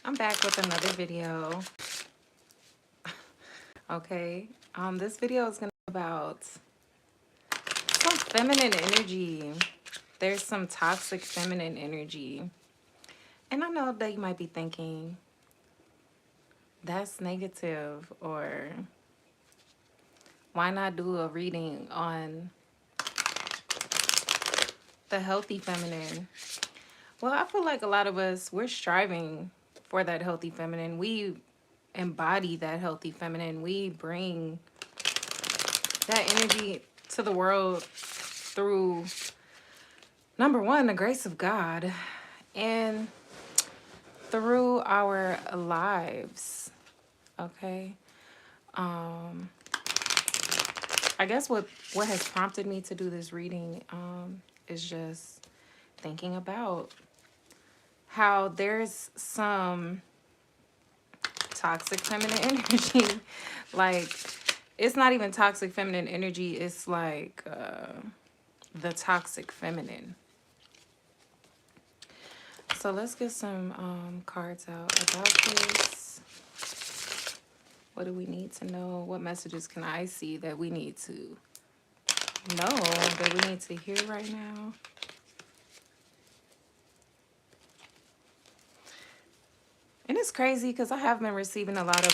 I'm back with another video. Okay. This video is gonna be about some feminine energy. There's some toxic feminine energy. And I know that you might be thinking, that's negative, or why not do a reading on the healthy feminine? Well, I feel like a lot of us, we're striving for that healthy feminine. We embody that healthy feminine. We bring that energy to the world through, number one, the grace of God, and through our lives. Okay. I guess what has prompted me to do this reading is just thinking about how there's some toxic feminine energy. Like, it's not even toxic feminine energy, it's like the toxic feminine. So let's get some cards out about this. What do we need to know? What messages can I see that we need to know, that we need to hear right now? And it's crazy because I have been receiving a lot of,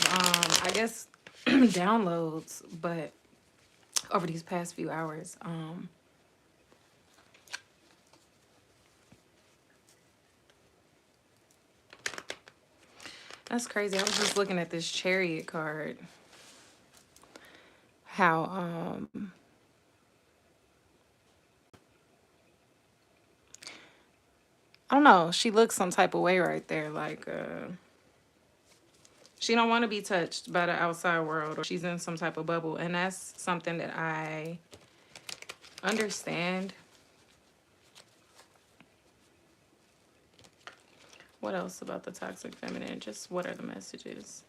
I guess, downloads, but over these past few hours, that's crazy. I was just looking at this Chariot card. How, I don't know. She looks some type of way right there. Like, she don't want to be touched by the outside world, or she's in some type of bubble. And that's something that I understand. What else about the toxic feminine? Just what are the messages?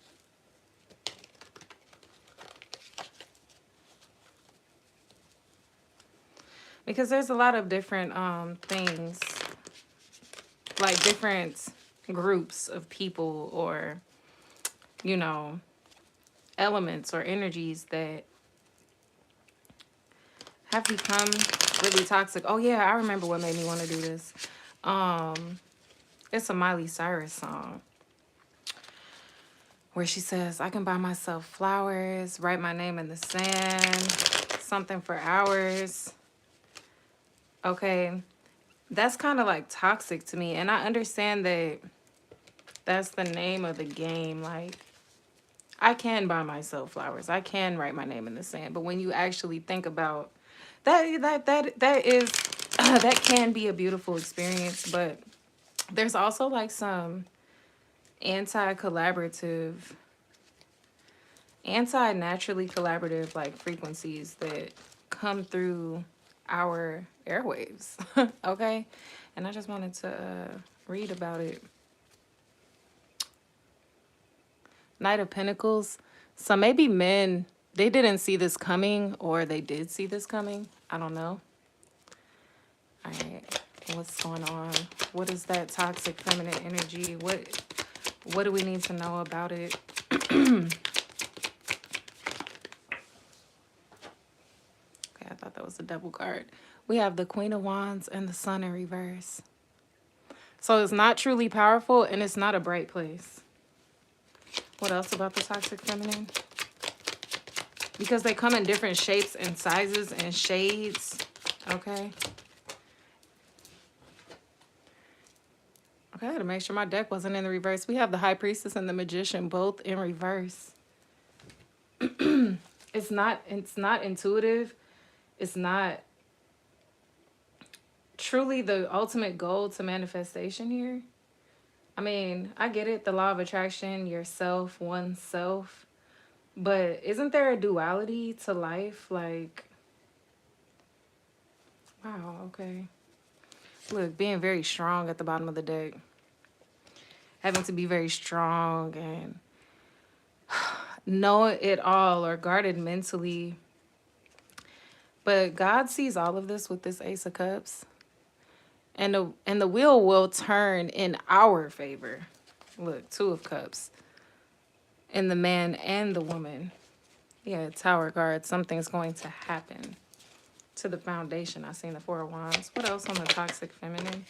Because there's a lot of different things, like different groups of people, or, you know, elements or energies that have become really toxic. Oh yeah, I remember what made me want to do this. It's a Miley Cyrus song where she says, I can buy myself flowers, write my name in the sand, something for hours. Okay, that's kind of like toxic to me. And I understand that that's the name of the game. Like, I can buy myself flowers. I can write my name in the sand. But when you actually think about that is that can be a beautiful experience. But there's also like some anti-naturally collaborative like frequencies that come through our airwaves. Okay, and I just wanted to read about it. Knight of Pentacles. So maybe men, they didn't see this coming, or they did see this coming. I don't know. All right, what's going on? What is that toxic feminine energy? What do we need to know about it? Okay, I thought that was a double card. We have the Queen of Wands and the Sun in reverse. So it's not truly powerful, and it's not a bright place. What else about the toxic feminine? Because they come in different shapes and sizes and shades. Okay. Okay, I had to make sure my deck wasn't in the reverse. We have the High Priestess and the Magician both in reverse. It's not intuitive. It's not truly the ultimate goal to manifestation here. I mean, I get it, the law of attraction, yourself, oneself. But isn't there a duality to life? Like, wow, okay. Look, being very strong at the bottom of the deck. Having to be very strong and know it all, or guarded mentally. But God sees all of this with this Ace of Cups. And the wheel will turn in our favor. Look, Two of Cups. And the man and the woman. Yeah, Tower card. Something's going to happen to the foundation. I seen the Four of Wands. What else on the toxic feminine?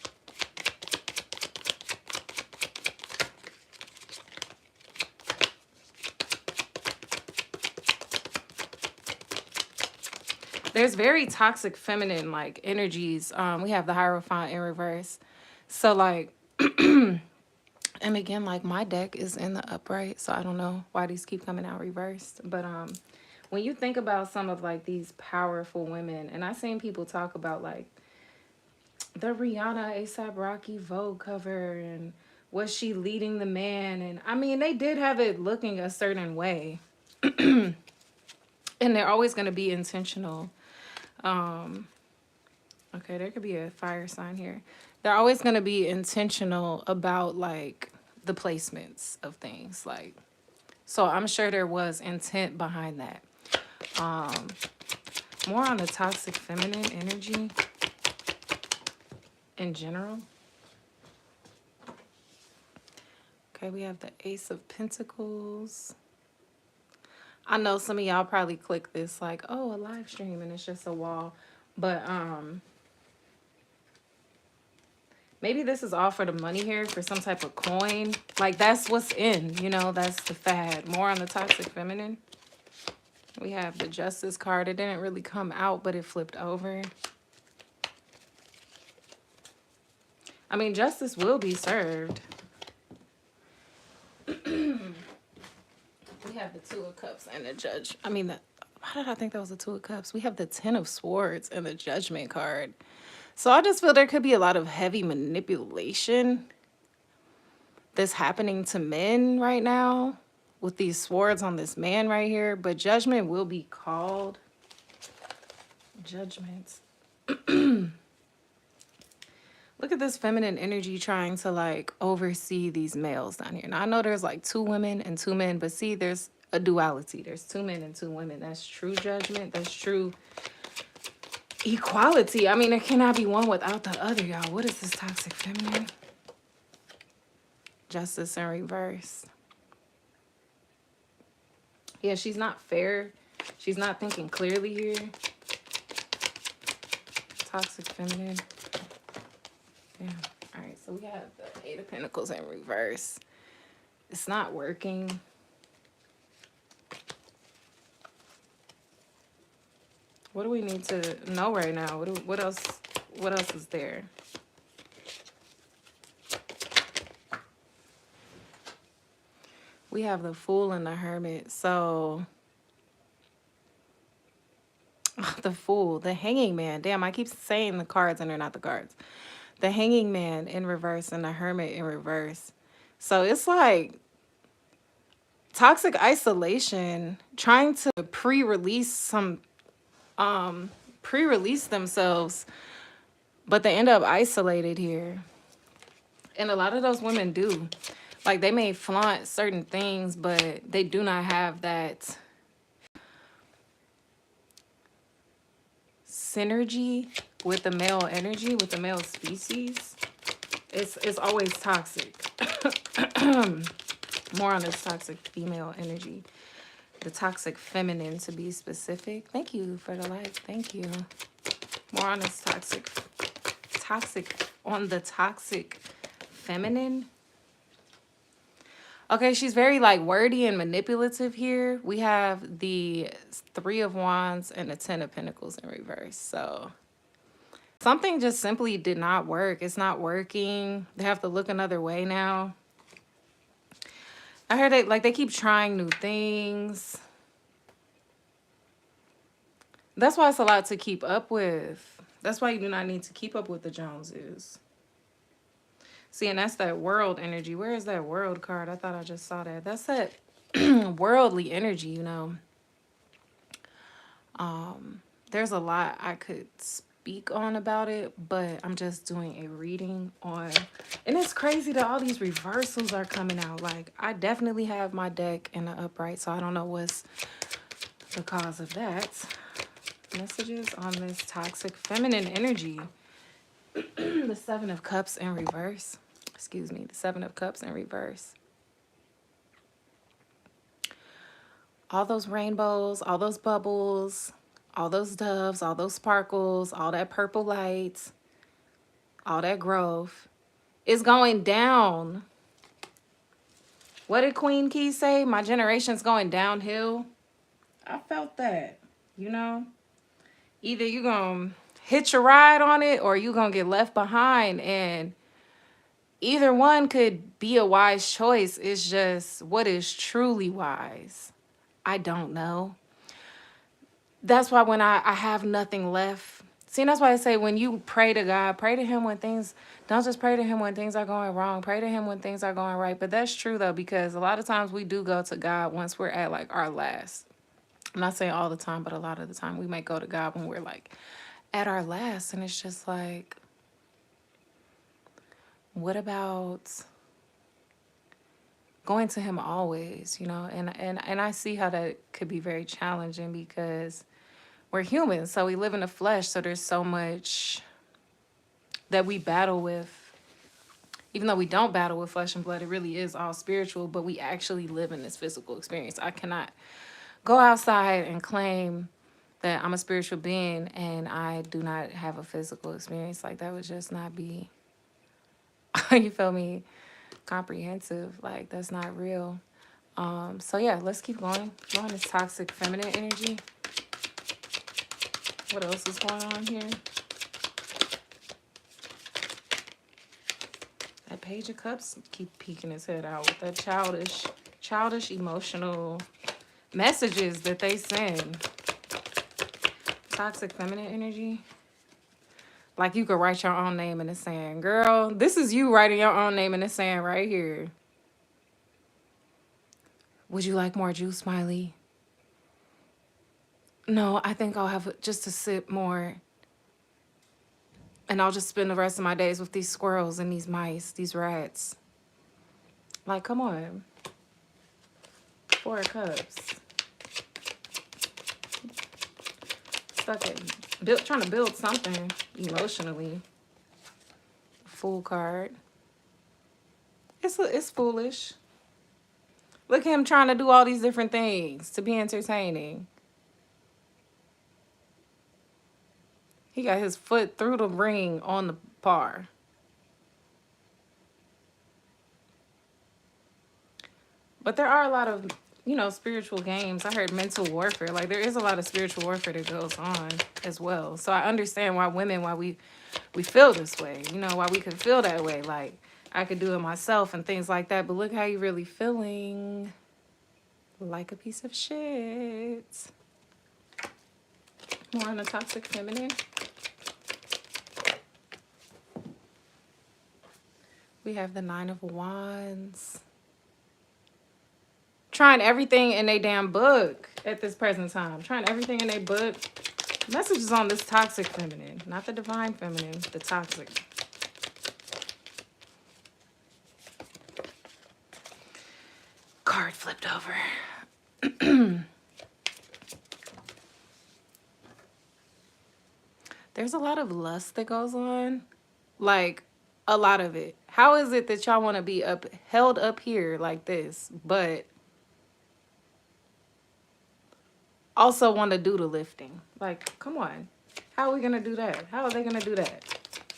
There's very toxic feminine like energies. We have the Hierophant in reverse. So like, and again, like my deck is in the upright, so I don't know why these keep coming out reversed. But when you think about some of like these powerful women, and I've seen people talk about like the Rihanna A$AP Rocky Vogue cover, and was she leading the man? And I mean, they did have it looking a certain way, and they're always going to be intentional. Okay, there could be a fire sign here. They're always going to be intentional about like the placements of things, like, so I'm sure there was intent behind that. More on the toxic feminine energy in general. Okay, we have the Ace of Pentacles. I know some of y'all probably click this like, oh, a live stream, and it's just a wall. But maybe this is all for the money here, for some type of coin. Like, that's what's in, you know, that's the fad. More on the toxic feminine. We have the Justice card. It didn't really come out, but it flipped over. I mean, justice will be served. We have the Two of Cups and the Judge. I mean, why did I think that was the Two of Cups? We have the Ten of Swords and the Judgment card. So I just feel there could be a lot of heavy manipulation that's happening to men right now with these swords on this man right here. But judgment will be called. Judgment. Look at this feminine energy trying to like oversee these males down here. Now I know there's like two women and two men, but see, there's a duality. There's two men and two women. That's true judgment. That's true equality. I mean, there cannot be one without the other, y'all. What is this toxic feminine? Justice in reverse. Yeah, she's not fair. She's not thinking clearly here. Toxic feminine. Yeah. All right, so we have the Eight of Pentacles in reverse. It's not working. What do we need to know right now? What else is there? We have the Fool and the Hermit. So the Fool, the Hanging Man. Damn, I keep saying the cards and they're not the cards. The Hanging Man in reverse and the Hermit in reverse. So it's like toxic isolation, trying to pre-release themselves, but they end up isolated here. And a lot of those women do. Like, they may flaunt certain things, but they do not have that synergy with the male energy, with the male species. It's always toxic. More on this toxic female energy. The toxic feminine, to be specific. Thank you for the like. Thank you. More on this toxic on the toxic feminine. Okay, she's very like wordy and manipulative here. We have the Three of Wands and the Ten of Pentacles in reverse. So something just simply did not work. It's not working. They have to look another way now. I heard they keep trying new things. That's why it's a lot to keep up with. That's why you do not need to keep up with the Joneses. See, and that's that world energy. Where is that world card? I thought I just saw that. That's that worldly energy, you know. There's a lot I could speak on about it, but I'm just doing a reading on. And it's crazy that all these reversals are coming out. Like, I definitely have my deck in the upright, so I don't know what's the cause of that. Messages on this toxic feminine energy. The Seven of Cups in reverse. Excuse me, the Seven of Cups in reverse. All those rainbows, all those bubbles, all those doves, all those sparkles, all that purple light, all that growth is going down. What did Queen Key say? My generation's going downhill. I felt that, you know? Either you're going to hitch a ride on it or you're going to get left behind. And either one could be a wise choice. It's just what is truly wise. I don't know. That's why when I have nothing left. See, that's why I say when you pray to God, pray to him when things, don't just pray to him when things are going wrong. Pray to him when things are going right. But that's true, though, because a lot of times we do go to God once we're at, like, our last. I'm not saying all the time, but a lot of the time we might go to God when we're, like, at our last. And it's just like, what about going to him always, you know? And I see how that could be very challenging because we're humans, so we live in the flesh, so there's so much that we battle with. Even though we don't battle with flesh and blood, it really is all spiritual, but we actually live in this physical experience. I cannot go outside and claim that I'm a spiritual being and I do not have a physical experience. Like, that would just not be, you feel me, comprehensive. Like, that's not real. So yeah, let's keep going. Go on this toxic feminine energy. What else is going on here? That Page of Cups keep peeking his head out with that childish emotional messages that they send. Toxic feminine energy. Like you could write your own name in the sand. Girl, this is you writing your own name in the sand right here. Would you like more juice, Smiley? No, I think I'll have just a sip more. And I'll just spend the rest of my days with these squirrels and these mice, these rats. Like, come on. 4 of Cups. Stuck at, trying to build something emotionally. Fool card. It's foolish. Look at him trying to do all these different things to be entertaining. He got his foot through the ring on the par. But there are a lot of, you know, spiritual games. I heard mental warfare. Like, there is a lot of spiritual warfare that goes on as well. So I understand why women, why we feel this way. You know, why we could feel that way. Like, I could do it myself and things like that. But look how you're really feeling. Like a piece of shit. More on the toxic feminine. We have the 9 of Wands. Trying everything in their damn book at this present time. Trying everything in their book. Messages on this toxic feminine. Not the divine feminine. The toxic. Card flipped over. There's a lot of lust that goes on. Like, a lot of it. How is it that y'all want to be held up here like this, but also want to do the lifting? Like, come on. How are we going to do that? How are they going to do that?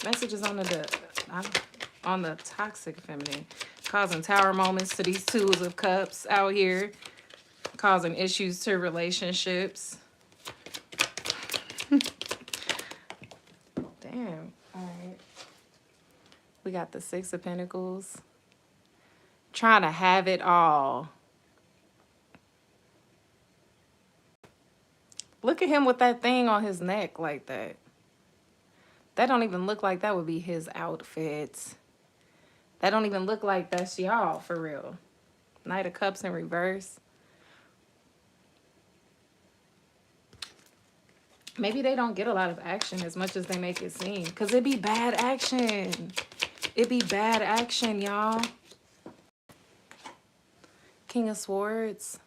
Messages on the toxic feminine. Causing tower moments to these 2s of Cups out here. Causing issues to relationships. Damn. All right. We got the 6 of Pentacles. Trying to have it all. Look at him with that thing on his neck like that. That don't even look like that would be his outfit. That don't even look like that's y'all for real. Knight of Cups in reverse. Maybe they don't get a lot of action as much as they make it seem. Because it be bad action. It be bad action, y'all. King of Swords.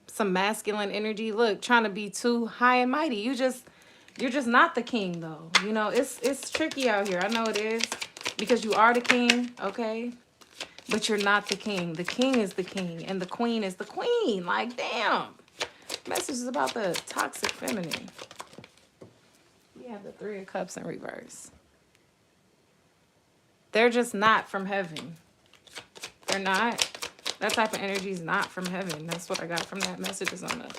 Some masculine energy. Look, trying to be too high and mighty. You're just not the king, though. You know, it's tricky out here. I know it is. Because you are the king, okay? but you're not the king. The king is the king, and the queen is the queen. Like, damn. Message is about the toxic feminine. We have the Three of Cups in reverse. They're just not from heaven. They're not. That type of energy is not from heaven. That's what I got from that message is on the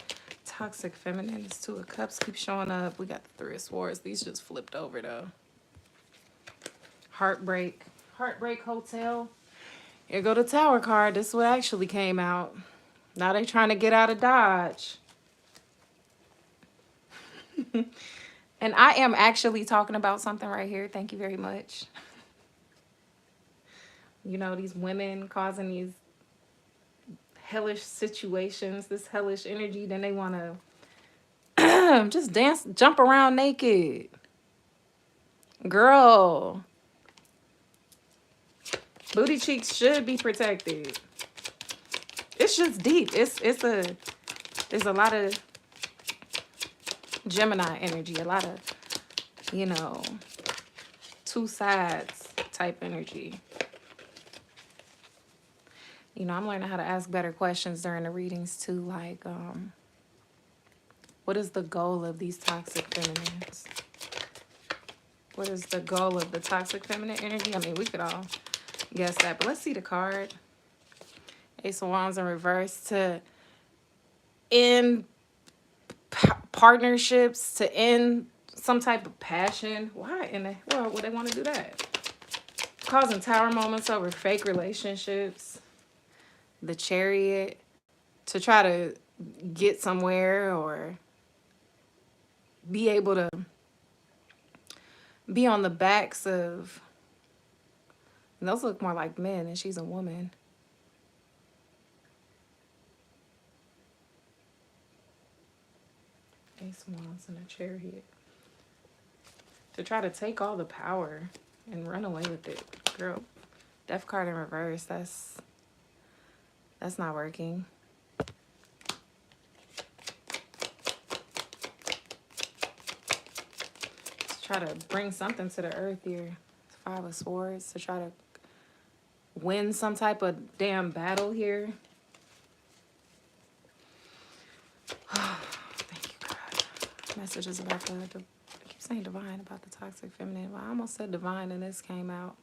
toxic feminine. This Two of Cups keep showing up. We got the Three of Swords. These just flipped over though. Heartbreak. Heartbreak Hotel. Here go the Tower card. This is what actually came out. Now they trying to get out of Dodge. And I am actually talking about something right here. Thank you very much. You know, these women causing these hellish situations, this hellish energy, then they want to just dance, jump around naked. Girl, booty cheeks should be protected. It's just deep. There's a lot of Gemini energy, a lot of, you know, two sides type energy. You know, I'm learning how to ask better questions during the readings too, like, what is the goal of these toxic feminines? What is the goal of the toxic feminine energy? I mean, we could all guess that, but let's see the card. Ace of Wands in reverse, to end partnerships, to end some type of passion. Why in the world would they want to do that? Causing tower moments over fake relationships. The Chariot, to try to get somewhere or be able to be on the backs of, those look more like men and she's a woman. Ace of Wands and a Chariot. To try to take all the power and run away with it. Girl, Death card in reverse, that's not working. Let's try to bring something to the earth here. Five of Swords, to try to win some type of damn battle here. Thank you, God. Messages about I keep saying divine about the toxic feminine. Well, I almost said divine and this came out.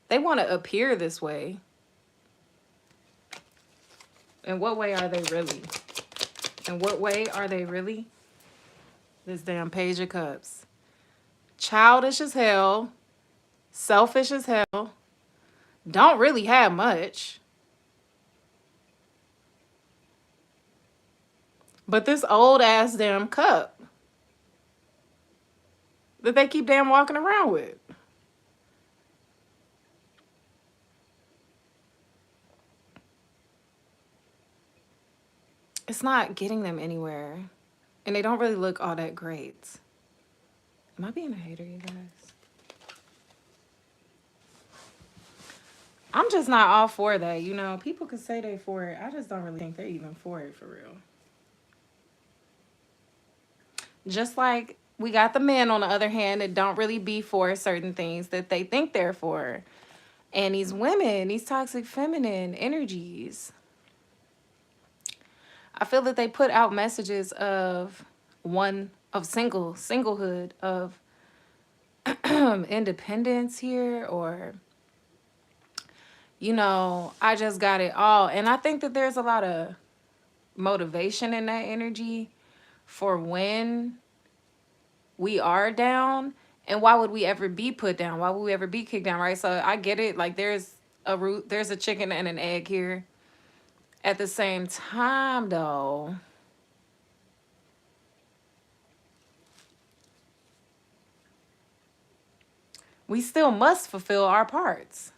They want to appear this way. In what way are they really? In what way are they really? This damn Page of Cups. Childish as hell. Selfish as hell. Don't really have much. But this old ass damn cup that they keep damn walking around with. It's not getting them anywhere. And they don't really look all that great. Am I being a hater, you guys? I'm just not all for that, you know. People could say they for it. I just don't really think they're even for it for real. Just like we got the men, on the other hand, that don't really be for certain things that they think they're for. And these women, these toxic feminine energies, I feel that they put out messages of singlehood, of independence here, or, you know, I just got it all. And I think that there's a lot of motivation in that energy for when we are down. And why would we ever be put down? Why would we ever be kicked down, right? So I get it. Like, there's a chicken and an egg here. At the same time, though, we still must fulfill our parts.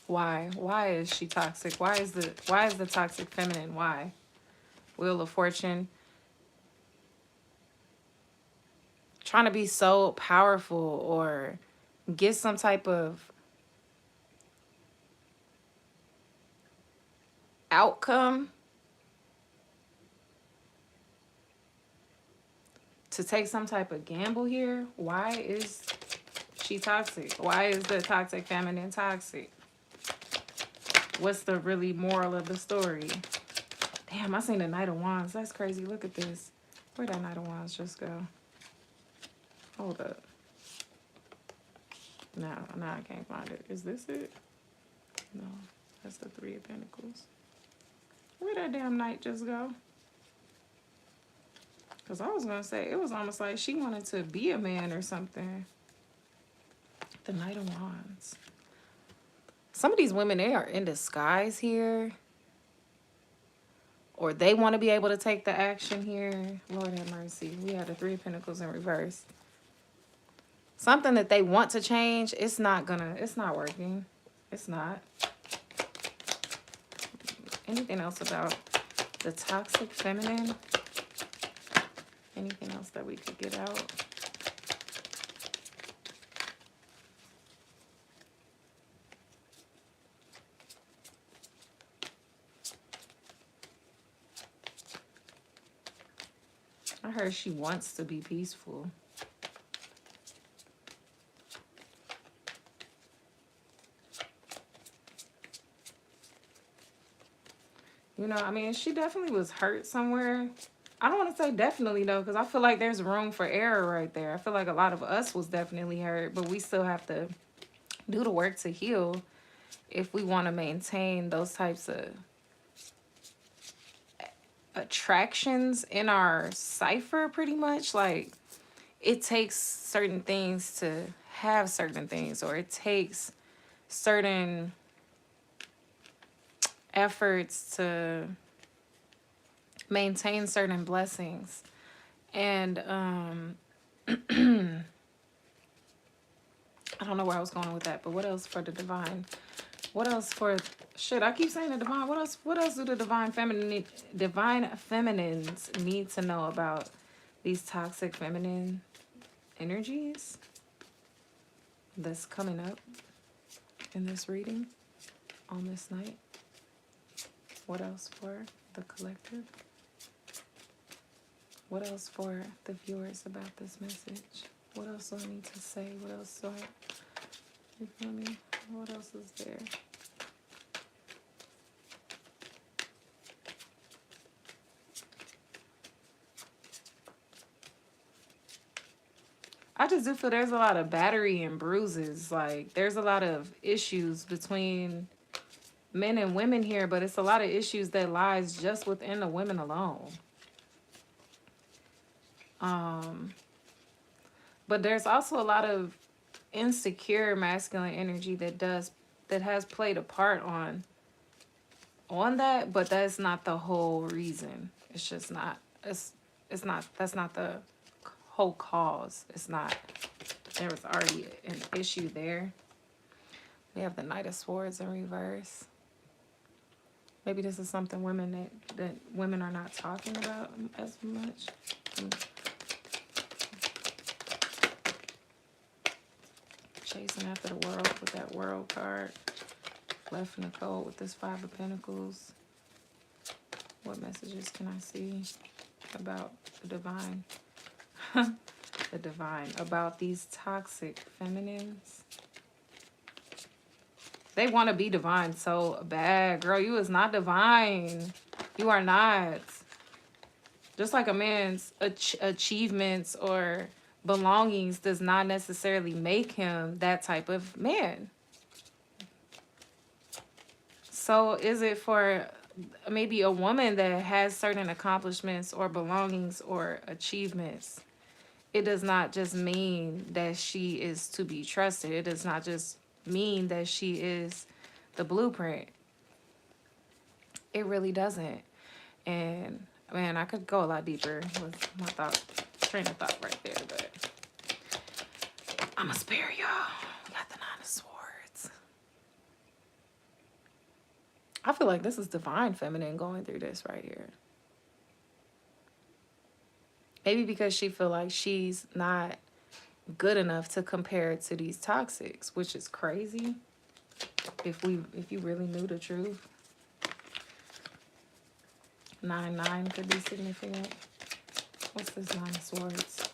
Why? Why is she toxic? Why is the toxic feminine? Why? Wheel of Fortune. Trying to be so powerful or get some type of outcome to take some type of gamble here. Why is she toxic? Why is the toxic feminine toxic? What's the really moral of the story? Damn, I seen the Knight of Wands. That's crazy. Look at this. Where'd that Knight of Wands just go? Hold up. No, I can't find it. Is this it? No, that's the Three of Pentacles. Where'd that damn Knight just go? Because I was going to say, it was almost like she wanted to be a man or something. The Knight of Wands. Some of these women, they are in disguise here. Or they want to be able to take the action here. Lord have mercy. We have the Three of Pentacles in reverse. Something that they want to change, it's not working. It's not. Anything else about the toxic feminine? Anything else that we could get out? I heard she wants to be peaceful. You know, I mean, she definitely was hurt somewhere. I don't want to say definitely, though, because I feel like there's room for error right there. I feel like a lot of us was definitely hurt, but we still have to do the work to heal if we want to maintain those types of attractions in our cipher, pretty much. Like, it takes certain things to have certain things, or it takes certain efforts to maintain certain blessings. And I don't know where I was going with that, but what else for the divine? What else for shit? I keep saying the divine. What else do the divine feminines need to know about these toxic feminine energies that's coming up in this reading on this night? What else for the collective? What else for the viewers about this message? What else do I need to say? What else do you feel me? What else is there? I just do feel there's a lot of battery and bruises. Like, there's a lot of issues between men and women here, but it's a lot of issues that lies just within the women alone. But there's also a lot of insecure masculine energy that has played a part on that, but that's not the whole reason. It's just not. It's not. That's not the whole cause. It's not. There was already an issue there. We have the Knight of Swords in reverse. Maybe this is something that women are not talking about as much. Chasing after the world with that World card. Left in the cold with this Five of Pentacles. What messages can I see about the divine? The divine. About these toxic feminines. They want to be divine so bad. Girl, you is not divine. You are not. Just like a man's achievements or belongings does not necessarily make him that type of man. So is it for maybe a woman that has certain accomplishments or belongings or achievements? It does not just mean that she is to be trusted. It does not just mean that she is the blueprint. It really doesn't. And man, I could go a lot deeper with my train of thought right there, but I'ma spare y'all. We got the Nine of Swords. I feel like this is divine feminine going through this right here. Maybe because she feel like she's not good enough to compare it to these toxics, which is crazy if you really knew the truth. 9-9 could be significant. What's this Nine of Swords?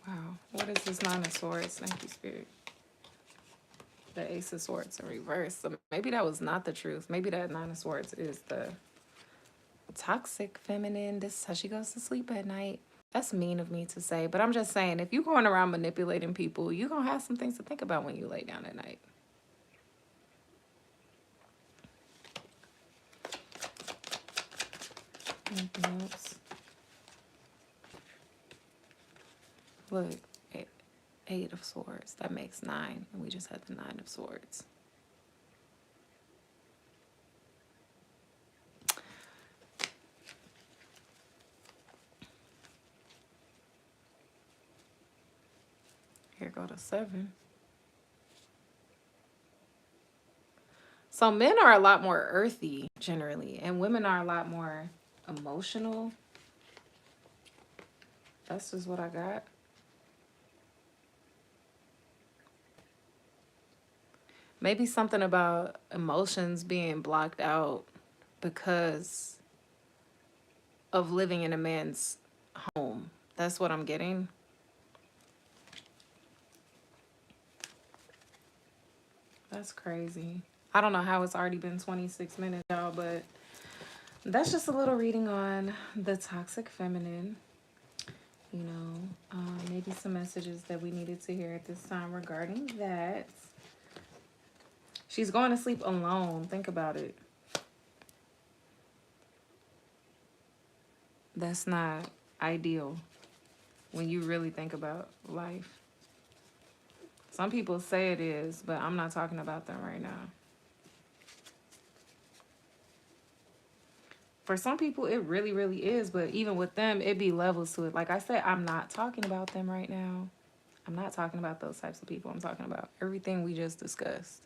Wow. What is this Nine of Swords? Thank you, Spirit. The Ace of Swords in reverse. So maybe that was not the truth. Maybe that Nine of Swords is the toxic feminine. This is how she goes to sleep at night. That's mean of me to say, but I'm just saying, if you're going around manipulating people, you're going to have some things to think about when you lay down at night. Anything else? Look, Eight of Swords. That makes 9, and we just had the Nine of Swords. Here go the 7. So men are a lot more earthy generally, and women are a lot more emotional. That's just what I got. Maybe something about emotions being blocked out because of living in a man's home. That's what I'm getting. That's crazy. I don't know how it's already been 26 minutes, y'all, but that's just a little reading on the toxic feminine. You know, maybe some messages that we needed to hear at this time regarding that. She's going to sleep alone. Think about it. That's not ideal when you really think about life. Some people say it is, but I'm not talking about them right now. For some people, it really, really is. But even with them, it be levels to it. Like I said, I'm not talking about them right now. I'm not talking about those types of people. I'm talking about everything we just discussed.